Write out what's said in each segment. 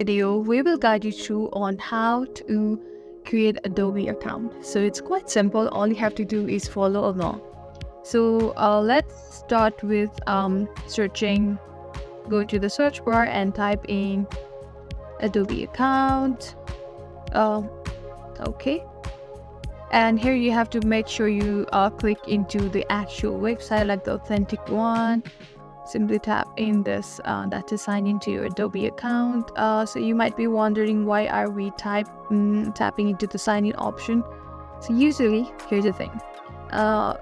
video, we will guide you through on how to create Adobe account. So it's quite simple. All you have to do is follow along. So let's start with searching. Go to the search bar and type in Adobe account. Okay. And here you have to make sure you click into the actual website, like the authentic one. Simply tap in this that is signed into your Adobe account. So you might be wondering, why are we tapping into the sign in option? So usually, here's the thing.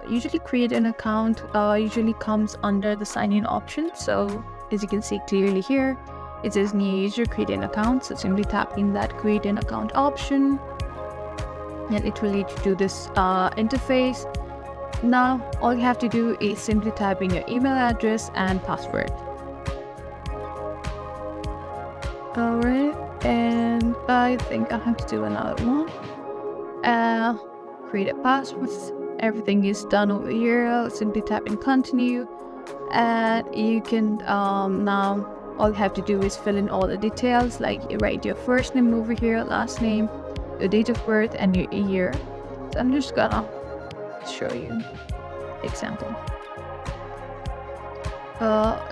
Usually create an account usually comes under the sign in option. So as you can see clearly here, it says new user, create an account. So simply tap in that create an account option, and it will lead you to this interface. Now all you have to do is simply type in your email address and password. Alright, and I think I have to do another one. Create a password. Everything is done over here. Simply tap in continue, and you can now all you have to do is fill in all the details, like you write your first name over here, last name, your date of birth, and your year. So I'm just gonna show you example.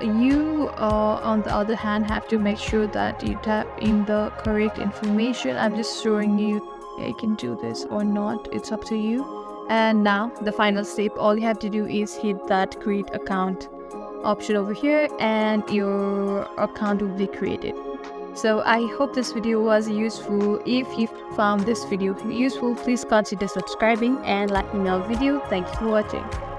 You on the other hand have to make sure that you tap in the correct information. I'm just showing you, you can do this or not, it's up to you. And now the final step, all you have to do is hit that create account option over here, and your account will be created. So I hope this video was useful. If you found this video useful, please consider subscribing and liking our video. Thank you for watching.